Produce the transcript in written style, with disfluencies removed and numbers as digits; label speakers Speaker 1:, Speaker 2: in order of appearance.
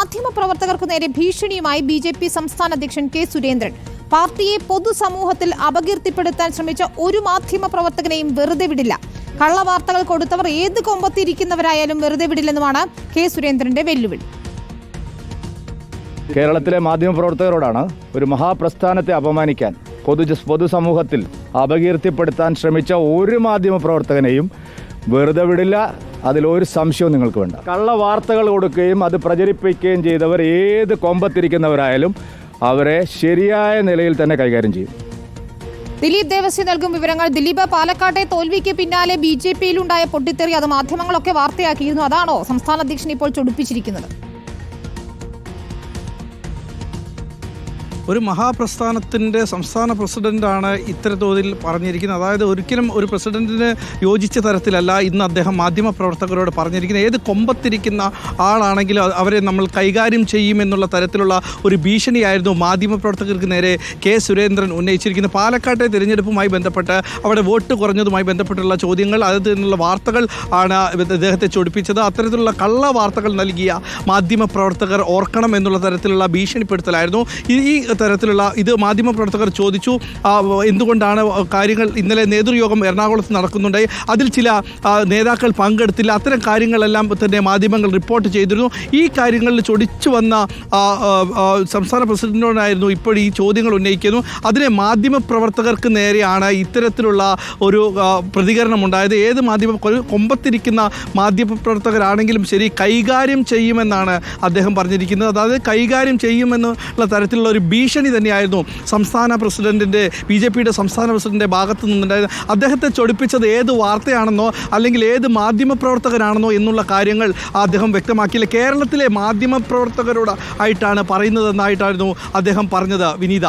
Speaker 1: മാധ്യമപ്രവർത്തകർക്കു നേരെ ഭീഷണിയുമായി ബി.ജെ.പി. സംസ്ഥാന അധ്യക്ഷൻ കെ സുരേന്ദ്രൻ. പാർട്ടിയെ പൊതുസമൂഹത്തിൽ അപകീർത്തിപ്പെടുത്താൻ ശ്രമിച്ച ഒരു മാധ്യമപ്രവർത്തകനെയും വെറുതെ വിടില്ല. കള്ളവാർത്തകൾ കൊടുത്തവർ ഏത് കൊമ്പത്തിരിക്കുന്നവരായാലും വെറുതെ വിടില്ലെന്നുമാണ് കെ സുരേന്ദ്രന്റെ വെല്ലുവിളി.
Speaker 2: കേരളത്തിലെ മാധ്യമപ്രവർത്തകരോടാണ് ഒരു മഹാപ്രസ്ഥാനത്തെ അപമാനിക്കാൻ, പൊതുസമൂഹത്തിൽ അപകീർത്തിപ്പെടുത്താൻ ശ്രമിച്ച ഒരു മാധ്യമപ്രവർത്തകനെയും വെറുതെ വിടില്ല. അതിലൊരു സംശയവും നിങ്ങൾക്ക് വേണ്ട. കള്ളവാർത്തകൾ കൊടുക്കുകയും അത് പ്രചരിപ്പിക്കുകയും ചെയ്തവർ ഏത് കൊമ്പത്തിരിക്കുന്നവരായാലും അവരെ ശരിയായ നിലയിൽ തന്നെ കൈകാര്യം ചെയ്യും.
Speaker 1: ദിലീപ് ദേവസ്യ നൽകും വിവരങ്ങൾ. ദിലീപ്, പാലക്കാട്ടെ തോൽവിക്ക് പിന്നാലെ ബി.ജെ.പിയിലുണ്ടായ പൊട്ടിത്തെറി അത് മാധ്യമങ്ങളൊക്കെ വാർത്തയാക്കിയിരുന്നു. അതാണോ സംസ്ഥാന അധ്യക്ഷൻ ഇപ്പോൾ ചൊടിപ്പിച്ചിരിക്കുന്നത്?
Speaker 3: ഒരു മഹാപ്രസ്ഥാനത്തിൻ്റെ സംസ്ഥാന പ്രസിഡന്റാണ് ഇത്തരത്തോതിൽ പറഞ്ഞിരിക്കുന്നത്. അതായത് ഒരിക്കലും ഒരു പ്രസിഡന്റിന് യോജിച്ച തരത്തിലല്ല ഇന്ന് അദ്ദേഹം മാധ്യമപ്രവർത്തകരോട് പറഞ്ഞിരിക്കുന്നത്. ഏത് കൊമ്പത്തിരിക്കുന്ന ആളാണെങ്കിലും അവരെ നമ്മൾ കൈകാര്യം ചെയ്യുമെന്നുള്ള തരത്തിലുള്ള ഒരു ഭീഷണിയായിരുന്നു മാധ്യമപ്രവർത്തകർക്ക് നേരെ കെ സുരേന്ദ്രൻ ഉന്നയിച്ചിരിക്കുന്നത്. പാലക്കാട്ടെ തിരഞ്ഞെടുപ്പുമായി ബന്ധപ്പെട്ട് അവിടെ വോട്ട് കുറഞ്ഞതുമായി ബന്ധപ്പെട്ടുള്ള ചോദ്യങ്ങൾ, അതിൽ നിന്നുള്ള വാർത്തകൾ ആണ് അദ്ദേഹത്തെ ചൊടിപ്പിച്ചത്. അത്തരത്തിലുള്ള കള്ള വാർത്തകൾ നൽകിയ മാധ്യമപ്രവർത്തകർ ഓർക്കണം എന്നുള്ള തരത്തിലുള്ള ഭീഷണിപ്പെടുത്തലായിരുന്നു. ഈ തരത്തിലുള്ള ഇത് മാധ്യമപ്രവർത്തകർ ചോദിച്ചു, എന്തുകൊണ്ടാണ് കാര്യങ്ങൾ ഇന്നലെ നേതൃയോഗം എറണാകുളത്ത് നടക്കുന്നുണ്ട്, അതിൽ ചില നേതാക്കൾ പങ്കെടുത്തില്ല, അത്തരം കാര്യങ്ങളെല്ലാം തന്നെ മാധ്യമങ്ങൾ റിപ്പോർട്ട് ചെയ്തിരുന്നു. ഈ കാര്യങ്ങളിൽ ചൊടിച്ചു വന്ന സംസ്ഥാന പ്രസിഡന്റിനോടായിരുന്നു ഇപ്പോൾ ഈ ചോദ്യങ്ങൾ ഉന്നയിക്കുന്നു. അതിനെ മാധ്യമപ്രവർത്തകർക്ക് നേരെയാണ് ഇത്തരത്തിലുള്ള ഒരു പ്രതികരണം ഉണ്ടായത്. ഏത് കൊമ്പത്തിരിക്കുന്ന മാധ്യമപ്രവർത്തകരാണെങ്കിലും ശരി കൈകാര്യം ചെയ്യുമെന്നാണ് അദ്ദേഹം പറഞ്ഞിരിക്കുന്നത്. അതായത് കൈകാര്യം ചെയ്യുമെന്നുള്ള തരത്തിലുള്ള ഒരു ഭീഷണി തന്നെയായിരുന്നു സംസ്ഥാന പ്രസിഡന്റിൻ്റെ, ബി.ജെ.പിയുടെ സംസ്ഥാന പ്രസിഡന്റിൻ്റെ ഭാഗത്തു നിന്നുണ്ടായത്. അദ്ദേഹത്തെ ചൊടിപ്പിച്ചത് ഏത് വാർത്തയാണെന്നോ അല്ലെങ്കിൽ ഏത് മാധ്യമപ്രവർത്തകരാണെന്നോ എന്നുള്ള കാര്യങ്ങൾ അദ്ദേഹം വ്യക്തമാക്കിയില്ല. കേരളത്തിലെ മാധ്യമപ്രവർത്തകരോട് ആയിട്ടാണ് പറയുന്നതെന്നായിട്ടായിരുന്നു അദ്ദേഹം പറഞ്ഞത്. വിനീത.